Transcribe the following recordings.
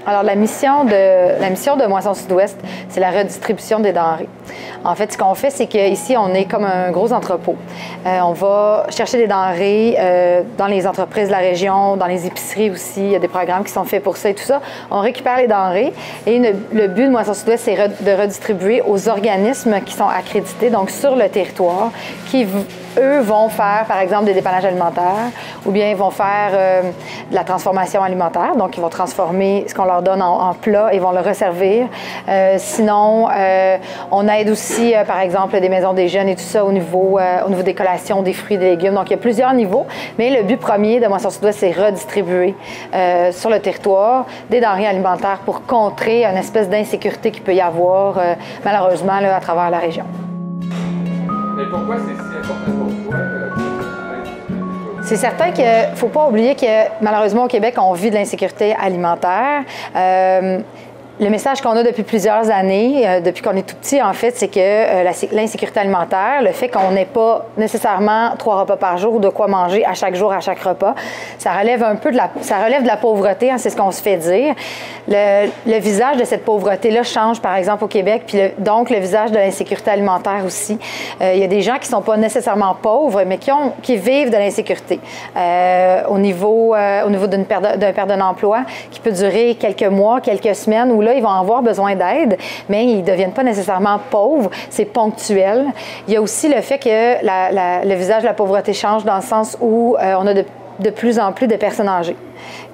Alors, la mission de Moisson Sud-Ouest, c'est la redistribution des denrées. En fait, ce qu'on fait, c'est qu'ici, on est comme un gros entrepôt. On va chercher des denrées dans les entreprises de la région, dans les épiceries aussi. Il y a des programmes qui sont faits pour ça et tout ça. On récupère les denrées et le but de Moisson Sud-Ouest, c'est de redistribuer aux organismes qui sont accrédités, donc sur le territoire, qui eux vont faire, par exemple, des dépannages alimentaires ou bien ils vont faire de la transformation alimentaire. Donc, ils vont transformer ce qu'on leur donne en plat et vont le resservir. Sinon, on aide aussi, par exemple, des maisons des jeunes et tout ça au niveau des collations, des fruits, des légumes. Donc, il y a plusieurs niveaux. Mais le but premier de Moisson Sud-Ouest, c'est redistribuer sur le territoire des denrées alimentaires pour contrer une espèce d'insécurité qu'il peut y avoir, malheureusement, là, à travers la région. Mais pourquoi c'est si important pour toi? C'est certain qu'il ne faut pas oublier que malheureusement au Québec, on vit de l'insécurité alimentaire. Le message qu'on a depuis plusieurs années, depuis qu'on est tout petit, en fait, c'est que l'insécurité alimentaire, le fait qu'on n'ait pas nécessairement 3 repas par jour ou de quoi manger à chaque jour, à chaque repas, ça relève un peu de la pauvreté, hein, c'est ce qu'on se fait dire. Le visage de cette pauvreté-là change, par exemple, au Québec, puis donc le visage de l'insécurité alimentaire aussi. Il y a des gens qui ne sont pas nécessairement pauvres, mais qui vivent de l'insécurité au niveau d'un perte d'un emploi qui peut durer quelques mois, quelques semaines, où là, ils vont avoir besoin d'aide, mais ils ne deviennent pas nécessairement pauvres. C'est ponctuel. Il y a aussi le fait que le visage de la pauvreté change dans le sens où on a de plus en plus de personnes âgées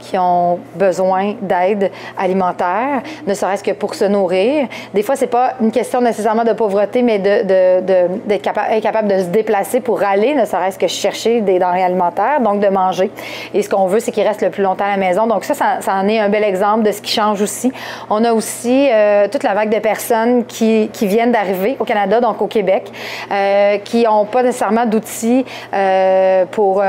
qui ont besoin d'aide alimentaire, ne serait-ce que pour se nourrir. Des fois, c'est pas une question nécessairement de pauvreté, mais d'être incapable de se déplacer pour aller, ne serait-ce que chercher des denrées alimentaires, donc de manger. Et ce qu'on veut, c'est qu'ils restent le plus longtemps à la maison. Donc ça en est un bel exemple de ce qui change aussi. On a aussi toute la vague de personnes qui viennent d'arriver au Canada, donc au Québec, qui n'ont pas nécessairement d'outils pour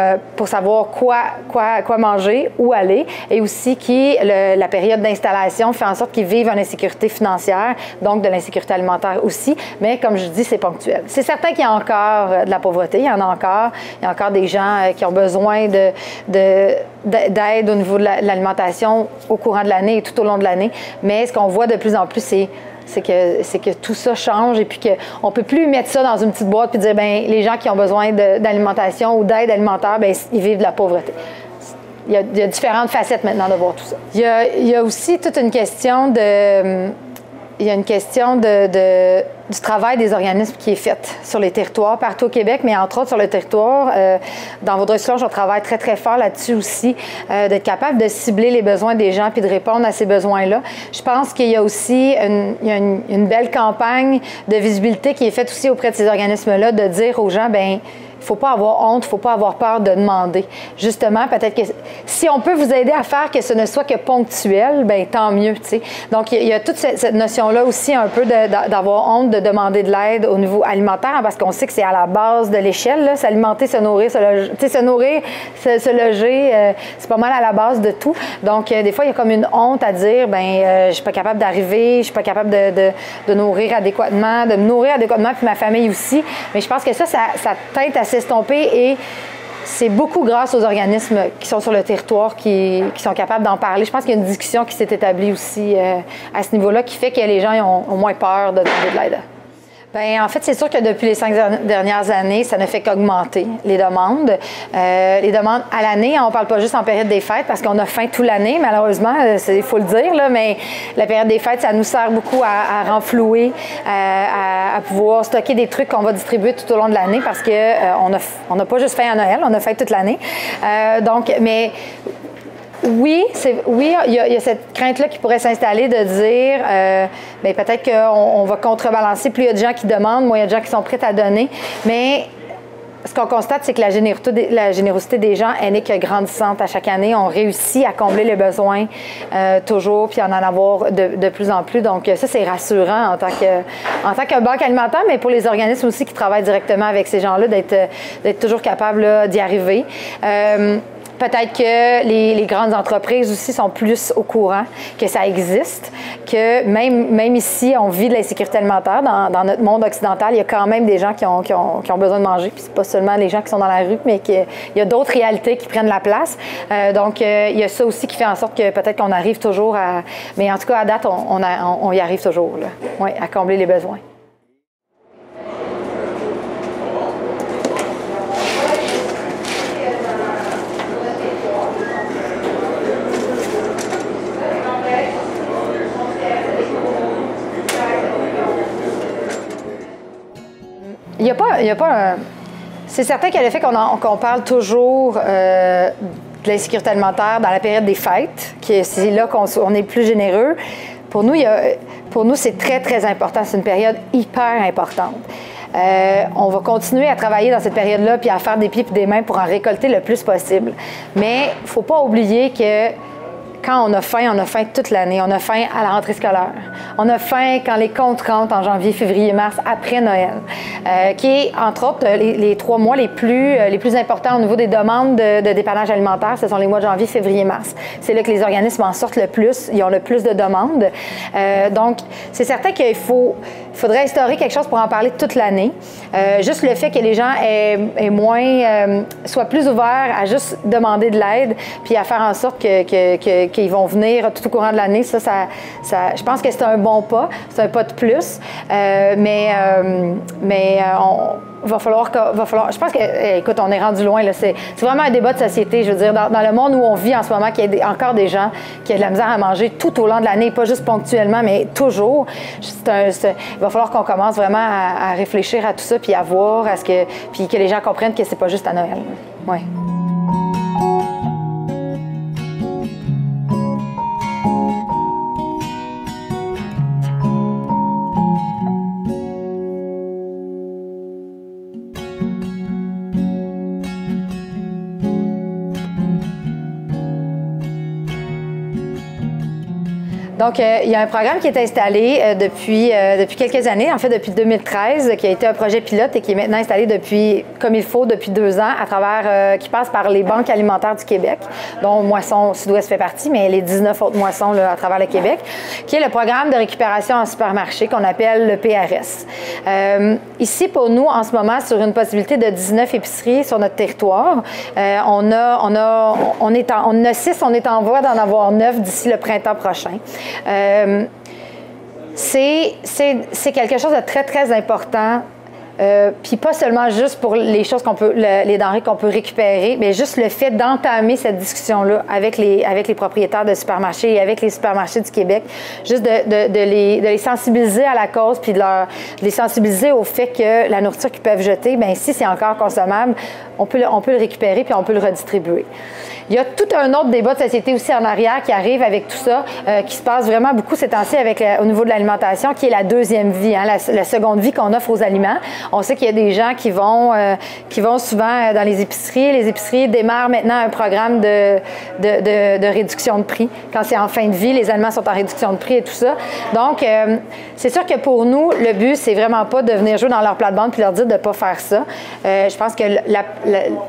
savoir quoi manger, où aller, et aussi la période d'installation fait en sorte qu'ils vivent en insécurité financière, donc de l'insécurité alimentaire aussi, mais comme je dis, c'est ponctuel. C'est certain qu'il y a encore de la pauvreté, il y en a encore. Il y a encore des gens qui ont besoin d'aide au niveau de l'alimentation au courant de l'année et tout au long de l'année, mais ce qu'on voit de plus en plus, c'est que tout ça change et puis qu'on ne peut plus mettre ça dans une petite boîte puis dire, bien, les gens qui ont besoin d'alimentation ou d'aide alimentaire, bien, ils vivent de la pauvreté. Il y a différentes facettes maintenant de voir tout ça. Il y a aussi toute une question du travail des organismes qui est fait sur les territoires, partout au Québec, mais entre autres sur le territoire. Dans Vaudreuil-Soulanges, on travaille très, très fort là-dessus aussi, d'être capable de cibler les besoins des gens puis de répondre à ces besoins-là. Je pense qu'il y a aussi une belle campagne de visibilité qui est faite aussi auprès de ces organismes-là, de dire aux gens, bien, il ne faut pas avoir honte, il ne faut pas avoir peur de demander. Justement, peut-être que si on peut vous aider à faire que ce ne soit que ponctuel, bien, tant mieux, tu sais. Donc, il y a toute cette notion-là aussi un peu d'avoir honte de demander de l'aide au niveau alimentaire, parce qu'on sait que c'est à la base de l'échelle, là, s'alimenter, se nourrir, se loger, c'est pas mal à la base de tout. Donc, des fois, il y a comme une honte à dire, bien, je suis pas capable d'arriver, je suis pas capable de nourrir adéquatement, de me nourrir adéquatement, puis ma famille aussi. Mais je pense que ça t'aide à s'estomper et c'est beaucoup grâce aux organismes qui sont sur le territoire qui sont capables d'en parler. Je pense qu'il y a une discussion qui s'est établie aussi à ce niveau-là qui fait que les gens ont moins peur de demander de l'aide. Bien, en fait, c'est sûr que depuis les 5 dernières années, ça ne fait qu'augmenter les demandes. Les demandes à l'année, on ne parle pas juste en période des fêtes parce qu'on a faim toute l'année, malheureusement, il faut le dire, là, mais la période des fêtes, ça nous sert beaucoup à renflouer, à pouvoir stocker des trucs qu'on va distribuer tout au long de l'année parce qu'on n'a pas juste faim à Noël, on a faim toute l'année. Mais oui, il y a cette crainte-là qui pourrait s'installer de dire bien, peut-être qu'on va contrebalancer. Plus il y a de gens qui demandent, moins il y a de gens qui sont prêts à donner. Mais ce qu'on constate, c'est que la générosité des gens, elle n'est que grandissante à chaque année. On réussit à combler les besoins toujours, puis en avoir de plus en plus. Donc ça, c'est rassurant en tant que banque alimentaire, mais pour les organismes aussi qui travaillent directement avec ces gens-là, d'être toujours capable d'y arriver. peut-être que les grandes entreprises aussi sont plus au courant que ça existe, que même ici, on vit de l'insécurité alimentaire. Dans notre monde occidental, il y a quand même des gens qui ont besoin de manger. Puis c'est pas seulement les gens qui sont dans la rue, mais qu'il y a d'autres réalités qui prennent la place. Donc, il y a ça aussi qui fait en sorte que peut-être qu'on arrive toujours à... Mais en tout cas, à date, on y arrive toujours, là. Oui, à combler les besoins. Il n'y a pas un... C'est certain que le fait qu'on parle toujours de l'insécurité alimentaire dans la période des fêtes, que c'est là qu'on est plus généreux, pour nous, c'est très, très important. C'est une période hyper importante. On va continuer à travailler dans cette période-là puis à faire des pieds et des mains pour en récolter le plus possible. Mais il ne faut pas oublier que quand on a faim toute l'année. On a faim à la rentrée scolaire. On a faim quand les comptes rentrent en janvier, février, mars, après Noël, qui est, entre autres, les 3 mois les plus importants au niveau des demandes de dépannage alimentaire. Ce sont les mois de janvier, février, mars. C'est là que les organismes en sortent le plus. Ils ont le plus de demandes. Donc, c'est certain qu'il faudrait instaurer quelque chose pour en parler toute l'année. Juste le fait que les gens soient plus ouverts à juste demander de l'aide puis à faire en sorte qu'ils vont venir tout au courant de l'année, je pense que c'est un bon pas, c'est un pas de plus, va falloir, je pense que, écoute, on est rendu loin, là, c'est vraiment un débat de société, je veux dire, dans le monde où on vit en ce moment, qu'il y a encore des gens qui ont de la misère à manger tout au long de l'année, pas juste ponctuellement, mais toujours. Il va falloir qu'on commence vraiment à réfléchir à tout ça, puis à voir, puis que les gens comprennent que c'est pas juste à Noël. Ouais. Donc, il y a un programme qui est installé depuis quelques années, en fait depuis 2013, qui a été un projet pilote et qui est maintenant installé depuis 2 ans, qui passe par les banques alimentaires du Québec, dont Moisson Sud-Ouest fait partie, mais les 19 autres moissons là, à travers le Québec, qui est le programme de récupération en supermarché qu'on appelle le PRS. Ici, pour nous, en ce moment, sur une possibilité de 19 épiceries sur notre territoire, on est en voie d'en avoir 9 d'ici le printemps prochain. C'est quelque chose de très, très important. Puis pas seulement juste pour les choses les denrées qu'on peut récupérer, mais juste le fait d'entamer cette discussion-là avec les propriétaires de supermarchés et avec les supermarchés du Québec, juste de les sensibiliser à la cause, puis de les sensibiliser au fait que la nourriture qu'ils peuvent jeter, bien si c'est encore consommable, on peut le récupérer puis on peut le redistribuer. Il y a tout un autre débat de société aussi en arrière qui arrive avec tout ça, qui se passe vraiment beaucoup ces temps-ci au niveau de l'alimentation, qui est la deuxième vie, hein, la seconde vie qu'on offre aux aliments. On sait qu'il y a des gens qui vont souvent dans les épiceries. Les épiceries démarrent maintenant un programme de réduction de prix. Quand c'est en fin de vie, les aliments sont en réduction de prix et tout ça. Donc, c'est sûr que pour nous, le but, c'est vraiment pas de venir jouer dans leur plate-bande puis leur dire de ne pas faire ça. Je pense que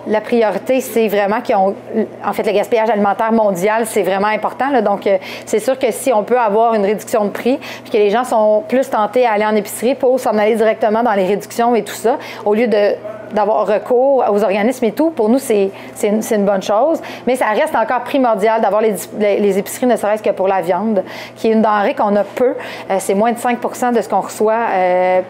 la priorité, c'est vraiment en fait, le gaspillage alimentaire mondial, c'est vraiment important. Là. Donc, c'est sûr que si on peut avoir une réduction de prix, puis que les gens sont plus tentés à aller en épicerie pour s'en aller directement dans les réductions et tout ça, au lieu d'avoir recours aux organismes et tout, pour nous, c'est une bonne chose. Mais ça reste encore primordial d'avoir les épiceries, ne serait-ce que pour la viande, qui est une denrée qu'on a peu. C'est moins de 5 % de ce qu'on reçoit,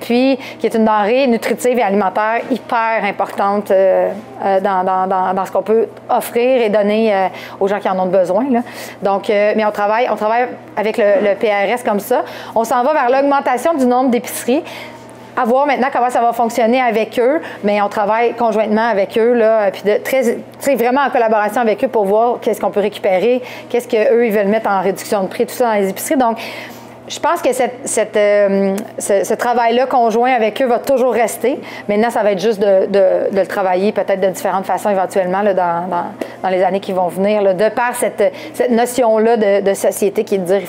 puis qui est une denrée nutritive et alimentaire hyper importante dans ce qu'on peut offrir et donner aux gens qui en ont besoin. Là. Donc, mais on travaille avec le PRS comme ça. On s'en va vers l'augmentation du nombre d'épiceries. À voir maintenant comment ça va fonctionner avec eux, mais on travaille conjointement avec eux, là, puis vraiment en collaboration avec eux pour voir qu'est-ce qu'on peut récupérer, qu'est-ce qu'eux, ils veulent mettre en réduction de prix, tout ça dans les épiceries. Donc, je pense que ce travail-là conjoint avec eux va toujours rester. Maintenant, ça va être juste de le travailler peut-être de différentes façons éventuellement là, dans les années qui vont venir, là, de par cette notion-là de société qui est de dire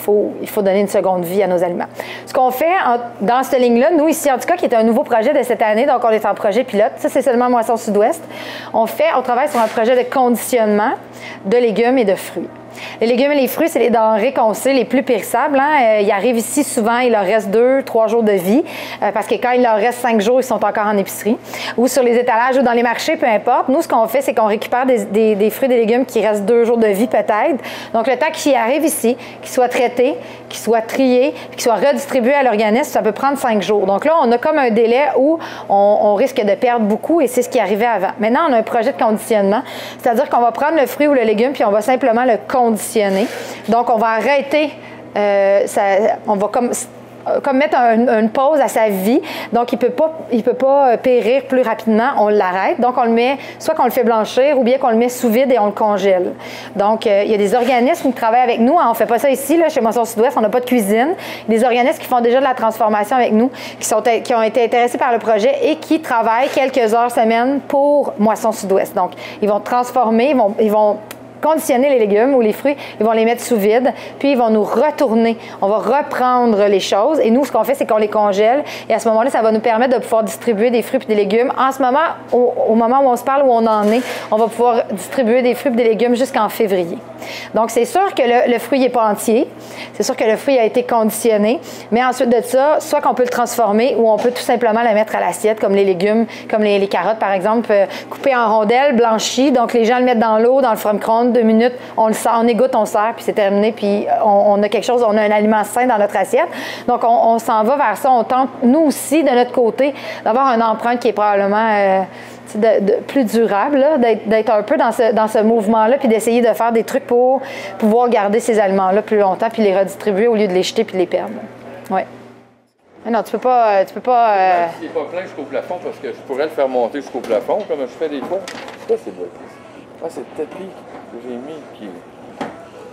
il faut donner une seconde vie à nos aliments. Ce qu'on fait dans cette ligne-là, nous ici en tout cas, qui est un nouveau projet de cette année, donc on est en projet pilote, ça c'est seulement Moisson Sud-Ouest, on travaille sur un projet de conditionnement de légumes et de fruits. Les légumes et les fruits, c'est les denrées qu'on sait les plus périssables. Hein? Ils arrivent ici souvent, il leur reste 2-3 jours de vie, parce que quand il leur reste 5 jours, ils sont encore en épicerie, ou sur les étalages ou dans les marchés, peu importe. Nous, ce qu'on fait, c'est qu'on récupère des fruits et des légumes qui restent 2 jours de vie peut-être. Donc, le temps qu'ils arrivent ici, qu'ils soient traités, qu'ils soient triés, qu'ils soient redistribués à l'organisme, ça peut prendre 5 jours. Donc là, on a comme un délai où on risque de perdre beaucoup, et c'est ce qui arrivait avant. Maintenant, on a un projet de conditionnement, c'est-à-dire qu'on va prendre le fruit ou le légume, puis on va simplement le conditionner. Donc, on va arrêter, on va comme mettre une pause à sa vie. Donc, il peut pas périr plus rapidement. On l'arrête. Donc, on le met, soit qu'on le fait blanchir ou bien qu'on le met sous vide et on le congèle. Donc, il y a des organismes qui travaillent avec nous. On ne fait pas ça ici, là, chez Moisson Sud-Ouest. On n'a pas de cuisine. Des organismes qui font déjà de la transformation avec nous, qui ont été intéressés par le projet et qui travaillent quelques heures semaine pour Moisson Sud-Ouest. Donc, ils vont transformer, ils vont conditionner les légumes ou les fruits, ils vont les mettre sous vide, puis ils vont nous retourner. On va reprendre les choses et nous, ce qu'on fait, c'est qu'on les congèle et à ce moment-là, ça va nous permettre de pouvoir distribuer des fruits et des légumes. En ce moment, au moment où on se parle, où on en est, on va pouvoir distribuer des fruits et des légumes jusqu'en février. Donc, c'est sûr que le fruit n'est pas entier. C'est sûr que le fruit a été conditionné, mais ensuite de ça, soit qu'on peut le transformer ou on peut tout simplement le mettre à l'assiette, comme les légumes, comme les carottes, par exemple, coupées en rondelles, blanchies. Donc, les gens le mettent dans l'eau, dans le micro-ondes, 2 minutes, on le sert, on égoutte, on sert, puis c'est terminé, puis on a quelque chose, on a un aliment sain dans notre assiette. Donc, on s'en va vers ça. On tente, nous aussi, de notre côté, d'avoir une empreinte qui est probablement plus durable, là, d'être un peu dans ce mouvement-là, puis d'essayer de faire des trucs pour pouvoir garder ces aliments-là plus longtemps, puis les redistribuer au lieu de les jeter puis de les perdre. Oui. Non, tu peux pas... S'il n'est pas plein jusqu'au plafond, parce que je pourrais le faire monter jusqu'au plafond, comme je fais des fois. Ça, c'est bloqué. Ah, c'est le tapis que j'ai mis qui...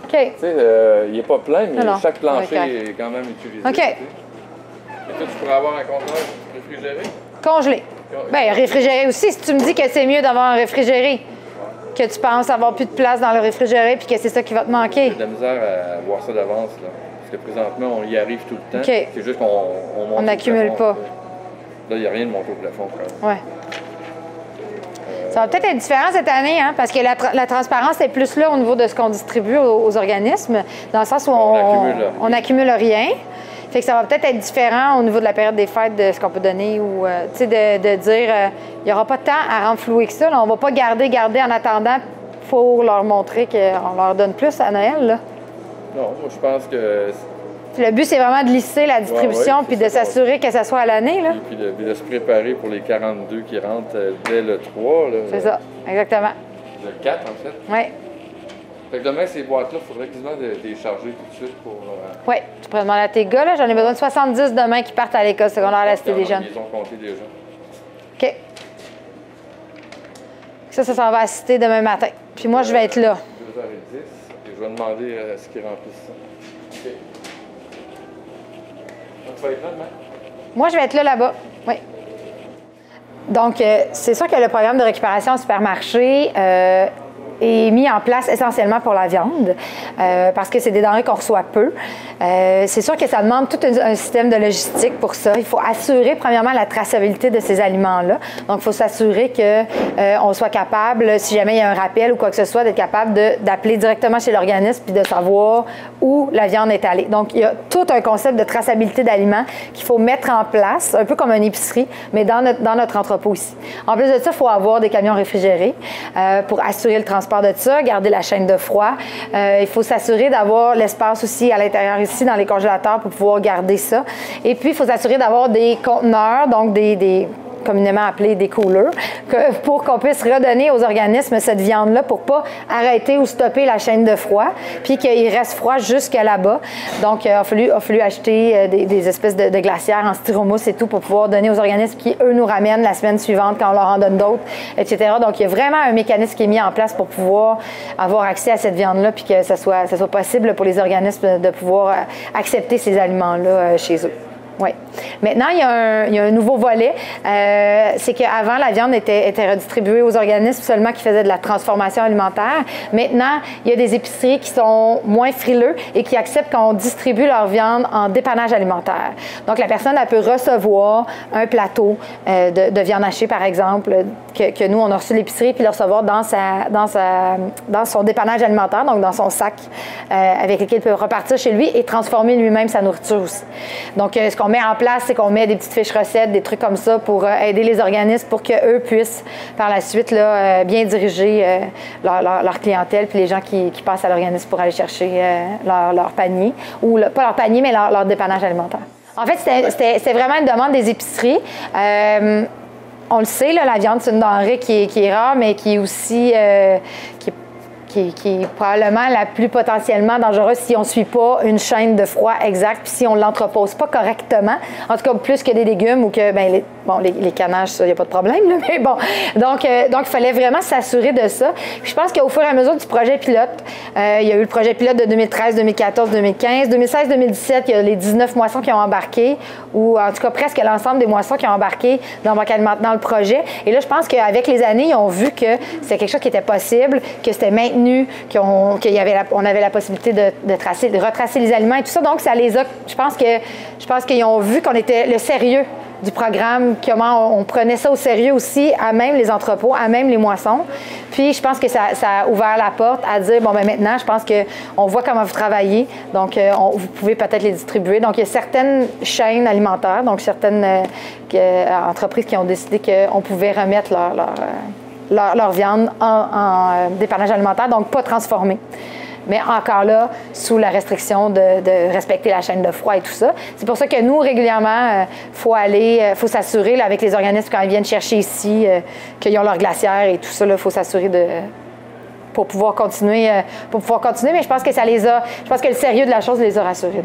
OK. Tu sais, il n'est pas plein, mais chaque plancher est quand même utilisé. OK. Et toi, tu pourrais avoir un conteneur réfrigéré? Congelé. Bien, réfrigéré aussi. Si tu me dis que c'est mieux d'avoir un réfrigéré, que tu penses avoir plus de place dans le réfrigéré puis que c'est ça qui va te manquer. J'ai de la misère à voir ça d'avance, là. Parce que présentement, on y arrive tout le temps. Okay. C'est juste qu'on monte. On n'accumule pas. Là, il n'y a rien de monter au plafond, quand même. Oui. Ça va peut-être être différent cette année, hein, parce que la transparence est plus là au niveau de ce qu'on distribue aux organismes, dans le sens où on n'accumule rien. Fait que ça va peut-être être différent au niveau de la période des fêtes de ce qu'on peut donner ou, tu sais, de dire, il n'y aura pas de temps à renflouer que ça. Là. On ne va pas garder en attendant pour leur montrer qu'on leur donne plus à Noël, là. Non, moi, je pense que... Le but, c'est vraiment de lisser la distribution puis de s'assurer que ça soit à l'année, là. Puis de se préparer pour les 42 qui rentrent dès le 3, là. C'est ça, exactement. Le 4, en fait. Oui. Fait que demain, ces boîtes-là, il faudrait quasiment les charger tout de suite pour... Oui, tu pourrais demander à tes gars, là. J'en ai besoin de 70 demain qui partent à l'école secondaire à la Cité des Jeunes. Ils ont compté déjà. OK. Ça s'en va à la Cité demain matin. Puis moi, je vais être là. 2h10. Et je vais demander à ce qu'ils remplissent ça. OK. Donc, tu vas être là demain? Moi, je vais être là-bas. Oui. Donc, c'est sûr que le programme de récupération au supermarché est mis en place essentiellement pour la viande, parce que c'est des denrées qu'on reçoit peu. C'est sûr que ça demande tout un système de logistique pour ça. Il faut assurer, premièrement, la traçabilité de ces aliments-là. Donc, il faut s'assurer qu'on soit capable, si jamais il y a un rappel ou quoi que ce soit, d'être capable d'appeler directement chez l'organisme puis de savoir où la viande est allée. Donc, il y a tout un concept de traçabilité d'aliments qu'il faut mettre en place, un peu comme une épicerie, mais dans notre entrepôt ici. En plus de ça, il faut avoir des camions réfrigérés pour assurer le transport de ça, garder la chaîne de froid. Il faut s'assurer d'avoir l'espace aussi à l'intérieur ici dans les congélateurs pour pouvoir garder ça. Et puis, il faut s'assurer d'avoir des conteneurs, donc des communément appelés des coolers, pour qu'on puisse redonner aux organismes cette viande-là pour pas arrêter ou stopper la chaîne de froid, puis qu'il reste froid jusqu'à là-bas. Donc, il a fallu acheter des espèces de glacières en styromousse et tout pour pouvoir donner aux organismes qui, eux, nous ramènent la semaine suivante quand on leur en donne d'autres, etc. Donc, il y a vraiment un mécanisme qui est mis en place pour pouvoir avoir accès à cette viande-là puis que ça soit possible pour les organismes de pouvoir accepter ces aliments-là chez eux. Oui. Maintenant, il y a un nouveau volet. C'est qu'avant, la viande était redistribuée aux organismes seulement qui faisaient de la transformation alimentaire. Maintenant, il y a des épiceries qui sont moins frileux et qui acceptent qu'on distribue leur viande en dépannage alimentaire. Donc, la personne, elle peut recevoir un plateau de viande hachée, par exemple, que nous, on a reçu de l'épicerie, puis le recevoir dans son dépannage alimentaire, donc dans son sac, avec lequel il peut repartir chez lui et transformer lui-même sa nourriture aussi. Donc, ce qu'on met en place, c'est qu'on met des petites fiches recettes, des trucs comme ça pour aider les organismes pour qu'eux puissent, par la suite, là, bien diriger leur clientèle puis les gens qui passent à l'organisme pour aller chercher leur panier, ou pas leur panier, mais leur dépannage alimentaire. En fait, c'était vraiment une demande des épiceries. On le sait, là, la viande, c'est une denrée qui est rare, mais qui est aussi qui est probablement la plus potentiellement dangereuse si on ne suit pas une chaîne de froid exacte, puis si on ne l'entrepose pas correctement. En tout cas, plus que des légumes ou que, bien, les canages, ça, il n'y a pas de problème, là, mais bon. Donc, il fallait vraiment s'assurer de ça. Puis je pense qu'au fur et à mesure du projet pilote, il y a eu le projet pilote de 2013, 2014, 2015, 2016, 2017, il y a les 19 moissons qui ont embarqué, ou en tout cas presque l'ensemble des moissons qui ont embarqué dans le projet. Et là, je pense qu'avec les années, ils ont vu que c'était quelque chose qui était possible, que c'était maintenu, on avait la possibilité de retracer les aliments et tout ça. Donc, ça les a. Je pense qu'ils ont vu qu'on était le sérieux du programme, comment on prenait ça au sérieux aussi, à même les entrepôts, à même les moissons. Puis, je pense que ça a ouvert la porte à dire, bon, bien maintenant, je pense qu'on voit comment vous travaillez, donc vous pouvez peut-être les distribuer. Donc, il y a certaines chaînes alimentaires, donc certaines entreprises qui ont décidé qu'on pouvait remettre leur viande en dépannage alimentaire, donc pas transformée. Mais encore là, sous la restriction de respecter la chaîne de froid et tout ça. C'est pour ça que nous, régulièrement, faut s'assurer là, avec les organismes quand ils viennent chercher ici, qu'ils ont leur glacière et tout ça, il faut s'assurer pour pouvoir continuer. Mais je pense que je pense que le sérieux de la chose les a rassurés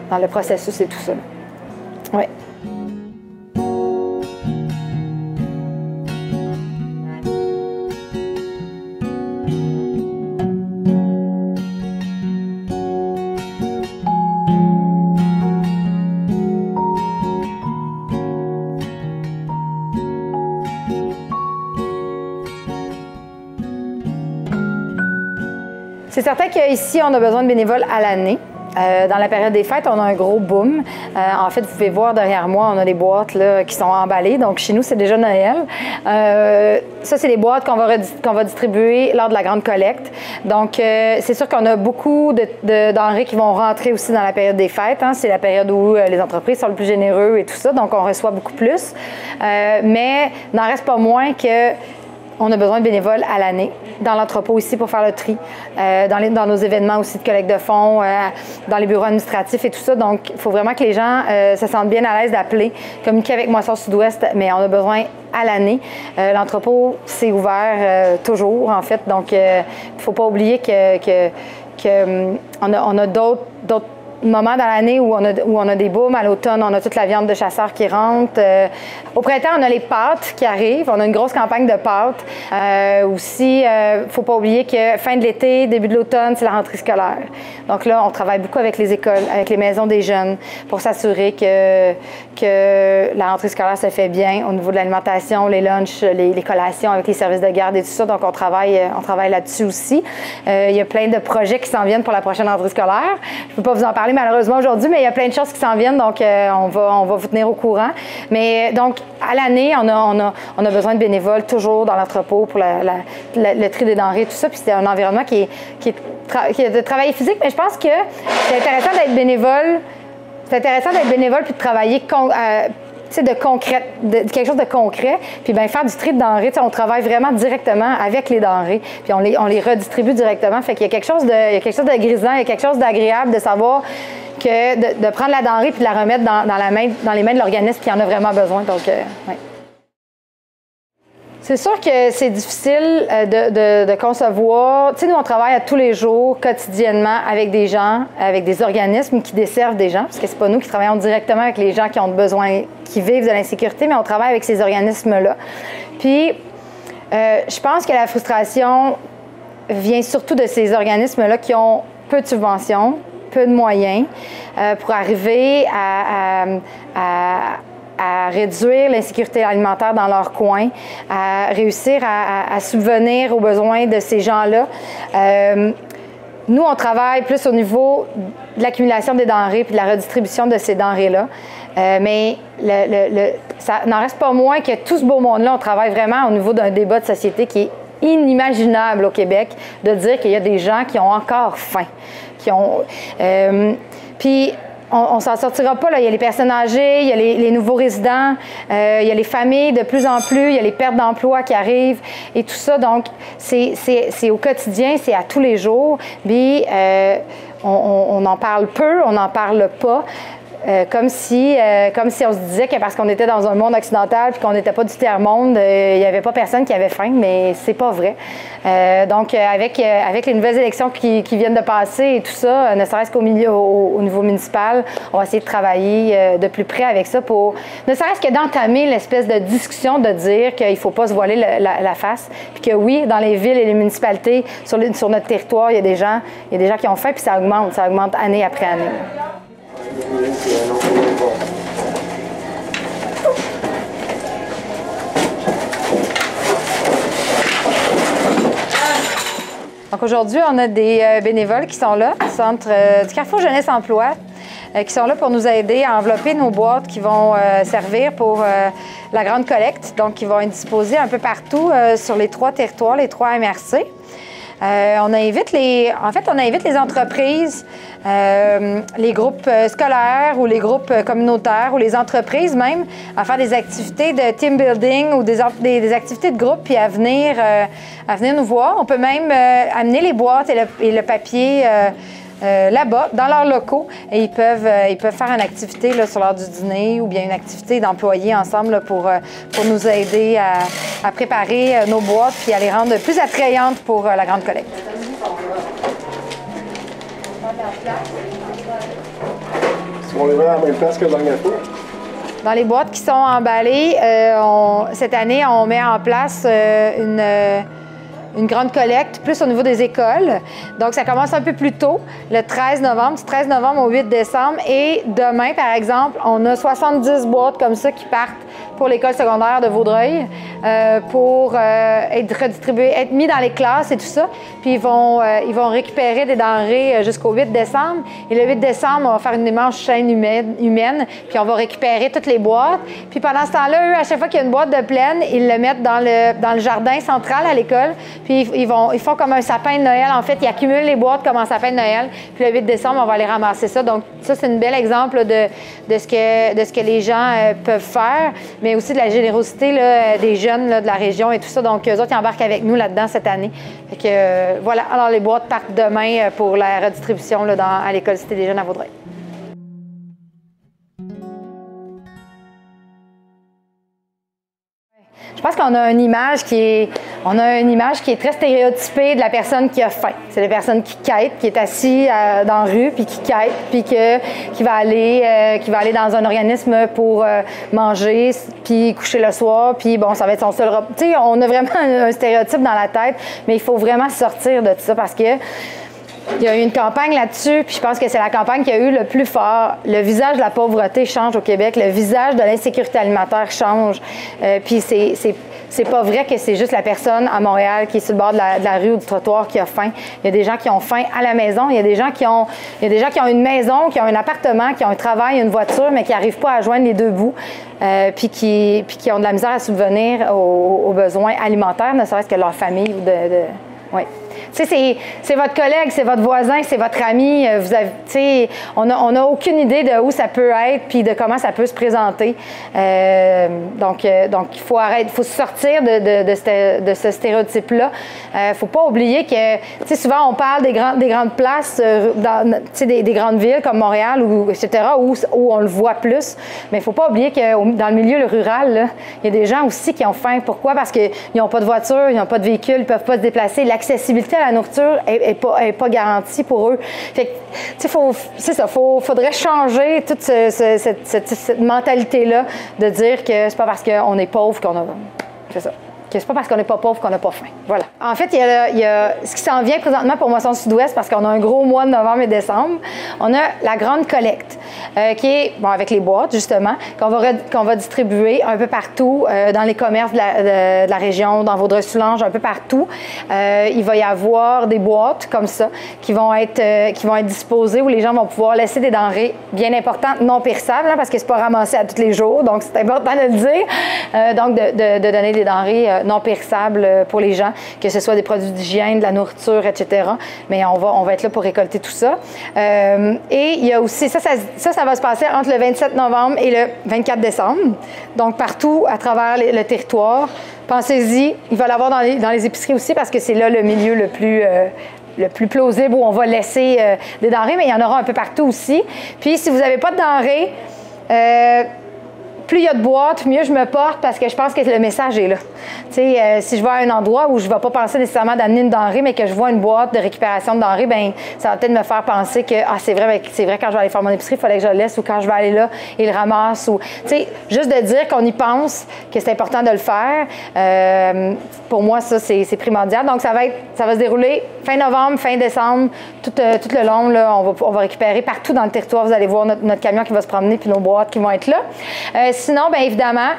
dans le processus et tout ça. Oui. C'est certain qu'ici, on a besoin de bénévoles à l'année. Dans la période des fêtes, on a un gros boom. En fait, vous pouvez voir derrière moi, on a des boîtes là, qui sont emballées. Donc, chez nous, c'est déjà Noël. Ça, c'est les boîtes qu'on va distribuer lors de la grande collecte. Donc, c'est sûr qu'on a beaucoup de denrées qui vont rentrer aussi dans la période des fêtes. Hein. C'est la période où les entreprises sont le plus généreux et tout ça. Donc, on reçoit beaucoup plus. Mais n'en reste pas moins que on a besoin de bénévoles à l'année, dans l'entrepôt ici pour faire le tri, dans nos événements aussi de collecte de fonds, dans les bureaux administratifs et tout ça. Donc, il faut vraiment que les gens se sentent bien à l'aise d'appeler, communiquer avec Moissons Sud-Ouest, mais on a besoin à l'année. L'entrepôt, c'est ouvert toujours, en fait. Donc, il ne faut pas oublier qu'on a d'autres moments dans l'année où on a des booms. À l'automne, on a toute la viande de chasseurs qui rentre. Au printemps, on a les pâtes qui arrivent. On a une grosse campagne de pâtes. Aussi, il ne faut pas oublier que fin de l'été, début de l'automne, c'est la rentrée scolaire. Donc là, on travaille beaucoup avec les écoles, avec les maisons des jeunes pour s'assurer que la rentrée scolaire se fait bien au niveau de l'alimentation, les lunchs, les collations avec les services de garde et tout ça. Donc, on travaille là-dessus aussi. Il y a plein de projets qui s'en viennent pour la prochaine rentrée scolaire. Je ne peux pas vous en parler malheureusement aujourd'hui, mais il y a plein de choses qui s'en viennent, donc on va vous tenir au courant. Mais donc, à l'année, on a besoin de bénévoles toujours dans l'entrepôt pour le tri des denrées et tout ça. Puis c'est un environnement qui est de travail physique, mais je pense que c'est intéressant d'être bénévole. C'est intéressant d'être bénévole puis de travailler quelque chose de concret, puis bien faire du tri de denrées. On travaille vraiment directement avec les denrées, puis on les redistribue directement. Fait qu'il y a quelque chose de grisant, il y a quelque chose d'agréable de savoir que de prendre la denrée puis de la remettre dans les mains de l'organisme qui en a vraiment besoin. Donc, ouais. C'est sûr que c'est difficile de concevoir. Tu sais, nous, on travaille à tous les jours, quotidiennement, avec des gens, avec des organismes qui desservent des gens, parce que c'est pas nous qui travaillons directement avec les gens qui ont besoin, qui vivent de l'insécurité, mais on travaille avec ces organismes-là. Puis, je pense que la frustration vient surtout de ces organismes-là qui ont peu de subventions, peu de moyens pour arriver à réduire l'insécurité alimentaire dans leur coin, à réussir à subvenir aux besoins de ces gens-là. Nous, on travaille plus au niveau de l'accumulation des denrées puis de la redistribution de ces denrées-là. Mais ça n'en reste pas moins que tout ce beau monde-là, on travaille vraiment au niveau d'un débat de société qui est inimaginable au Québec, de dire qu'il y a des gens qui ont encore faim. Puis, on ne s'en sortira pas. Là. Il y a les personnes âgées, il y a les nouveaux résidents, il y a les familles de plus en plus, il y a les pertes d'emploi qui arrivent et tout ça. Donc, c'est au quotidien, c'est à tous les jours. Puis, on en parle peu, on n'en parle pas. Comme si on se disait que parce qu'on était dans un monde occidental puis qu'on n'était pas du tiers-monde, il n'y avait pas personne qui avait faim, mais c'est pas vrai. Donc, avec les nouvelles élections qui viennent de passer et tout ça, ne serait-ce qu'au niveau municipal, on va essayer de travailler de plus près avec ça pour, ne serait-ce que d'entamer l'espèce de discussion de dire qu'il ne faut pas se voiler la face, puis que oui, dans les villes et les municipalités, sur notre territoire, il y a des gens qui ont faim, puis ça augmente année après année. Donc aujourd'hui, on a des bénévoles qui sont là, du centre du Carrefour Jeunesse Emploi, qui sont là pour nous aider à envelopper nos boîtes qui vont servir pour la grande collecte, donc qui vont être disposées un peu partout sur les 3 territoires, les 3 MRC. On invite les entreprises, les groupes scolaires ou les groupes communautaires ou les entreprises même à faire des activités de team building ou des activités de groupe puis à venir nous voir. On peut même amener les boîtes et le papier là-bas, dans leurs locaux, et ils peuvent faire une activité là, sur l'heure du dîner ou bien une activité d'employés ensemble là, pour nous aider à préparer nos boîtes puis à les rendre plus attrayantes pour la grande collecte. Est-ce qu'on les met à la même place que la dernière fois? Dans les boîtes qui sont emballées, cette année, on met en place une grande collecte, plus au niveau des écoles. Donc, ça commence un peu plus tôt, le 13 novembre, du 13 novembre au 8 décembre. Et demain, par exemple, on a 70 boîtes comme ça qui partent pour l'école secondaire de Vaudreuil pour être redistribuées, être mis dans les classes et tout ça. Puis, ils vont récupérer des denrées jusqu'au 8 décembre. Et le 8 décembre, on va faire une immense chaîne humaine, puis on va récupérer toutes les boîtes. Puis, pendant ce temps-là, eux, à chaque fois qu'il y a une boîte de pleine, ils le mettent dans le jardin central à l'école. Puis ils font comme un sapin de Noël. En fait, ils accumulent les boîtes comme un sapin de Noël. Puis le 8 décembre, on va aller ramasser ça. Donc ça, c'est un bel exemple de ce que les gens peuvent faire, mais aussi de la générosité là, des jeunes là, de la région et tout ça. Donc eux autres, ils embarquent avec nous là-dedans cette année. Fait que voilà. Alors les boîtes partent demain pour la redistribution là, à l'école Cité des Jeunes à Vaudreuil. Je pense qu'on a une image qui est très stéréotypée de la personne qui a faim. C'est la personne qui quête, qui est assise dans la rue, puis qui quête, puis qui va aller dans un organisme pour manger, puis coucher le soir, puis bon, ça va être son seul repas. Tu sais, on a vraiment un stéréotype dans la tête, mais il faut vraiment sortir de tout ça parce que il y a eu une campagne là-dessus, puis je pense que c'est la campagne qui a eu le plus fort. Le visage de la pauvreté change au Québec, le visage de l'insécurité alimentaire change. Puis c'est pas vrai que c'est juste la personne à Montréal qui est sur le bord de la rue ou du trottoir qui a faim. Il y a des gens qui ont faim à la maison, il y a des gens qui ont une maison, qui ont un appartement, qui ont un travail, une voiture, mais qui n'arrivent pas à joindre les deux bouts, puis qui ont de la misère à subvenir aux besoins alimentaires, ne serait-ce que leur famille ou ouais. c'est votre collègue, c'est votre voisin, c'est votre ami. Vous avez, tu sais, on n'a aucune idée de où ça peut être puis de comment ça peut se présenter. Donc, il faut arrêter, il faut sortir de ce stéréotype-là. Il ne faut pas oublier que, tu sais, souvent on parle des grandes places, des grandes villes comme Montréal, etc., où on le voit plus. Mais il ne faut pas oublier que dans le milieu rural, il y a des gens aussi qui ont faim. Pourquoi? Parce qu'ils n'ont pas de voiture, ils n'ont pas de véhicule, ils ne peuvent pas se déplacer. L'accessibilité à la nourriture n'est pas garantie pour eux. Fait que, tu sais, faudrait changer toute cette mentalité-là de dire que c'est pas parce qu'on est pauvre qu'on a... C'est ça. Que c'est pas parce qu'on n'est pas pauvre qu'on n'a pas faim. Voilà. En fait, il y a ce qui s'en vient présentement pour Moisson Sud-Ouest, parce qu'on a un gros mois de novembre et décembre. On a la grande collecte, qui est, bon, avec les boîtes, justement, qu'on va distribuer un peu partout, dans les commerces de la région, dans Vaudreuil-Soulanges, un peu partout. Il va y avoir des boîtes comme ça qui vont être disposées où les gens vont pouvoir laisser des denrées bien importantes, non périssables, hein, parce que c'est pas ramassé à tous les jours, donc c'est important de le dire. Donc, de donner des denrées non périssables pour les gens, que ce soit des produits d'hygiène, de la nourriture, etc. Mais on va être là pour récolter tout ça. Et il y a aussi, ça va se passer entre le 27 novembre et le 24 décembre. Donc, partout à travers le territoire. Pensez-y, il va l'avoir dans les épiceries aussi parce que c'est là le milieu le plus plausible où on va laisser des denrées, mais il y en aura un peu partout aussi. Puis, si vous n'avez pas de denrées, plus il y a de boîtes, mieux je me porte parce que je pense que le message est là. Tu sais, si je vais à un endroit où je ne vais pas penser nécessairement d'amener une denrée, mais que je vois une boîte de récupération de denrées, bien, ça va peut-être me faire penser que c'est vrai, quand je vais aller faire mon épicerie, il fallait que je le laisse, ou quand je vais aller là, il le ramasse. Ou, tu sais, juste de dire qu'on y pense, que c'est important de le faire, pour moi, ça, c'est primordial. Donc, ça va se dérouler fin novembre, fin décembre, tout le long, là, on va récupérer partout dans le territoire. Vous allez voir notre camion qui va se promener, puis nos boîtes qui vont être là. Sinon, bien évidemment,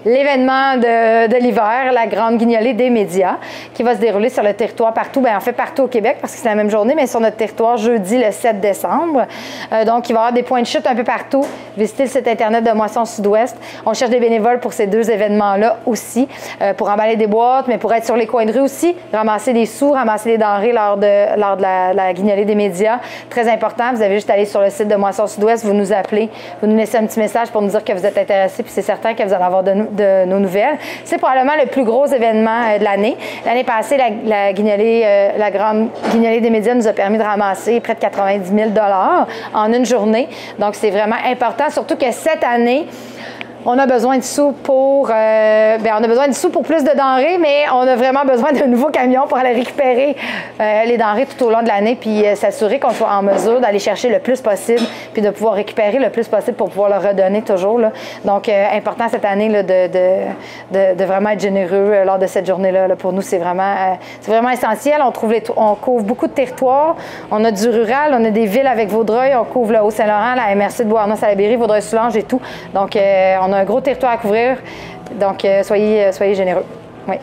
l'événement de l'hiver, la grande guignolée des médias, qui va se dérouler sur le territoire partout, bien en fait partout au Québec, parce que c'est la même journée, mais sur notre territoire, jeudi le 7 décembre. Donc, il va y avoir des points de chute un peu partout. Visitez le site Internet de Moisson Sud-Ouest. On cherche des bénévoles pour ces deux événements-là aussi, pour emballer des boîtes, mais pour être sur les coins de rue aussi, ramasser des sous, ramasser des denrées lors de la guignolée des médias. Très important, vous avez juste à aller sur le site de Moisson Sud-Ouest, vous nous appelez, vous nous laissez un petit message pour nous dire que vous êtes intéressés, puis c'est certain que vous allez avoir de nos nouvelles. C'est probablement le plus gros événement de l'année. L'année passée, la grande guignolée des médias nous a permis de ramasser près de 90 000 $ en une journée. Donc, c'est vraiment important, surtout que cette année, on a besoin de sous pour plus de denrées, mais on a vraiment besoin de nouveaux camions pour aller récupérer les denrées tout au long de l'année, puis s'assurer qu'on soit en mesure d'aller chercher le plus possible, puis de pouvoir récupérer le plus possible pour pouvoir le redonner toujours, là. Donc, important cette année là, de vraiment être généreux lors de cette journée-là. Là. Pour nous, c'est vraiment essentiel. On couvre beaucoup de territoires. On a du rural, on a des villes avec Vaudreuil, on couvre le Haut-Saint-Laurent, la MRC de Beauharnois-Salaberry, Vaudreuil-Soulanges et tout. Donc, on a un gros territoire à couvrir, donc soyez généreux. Oui.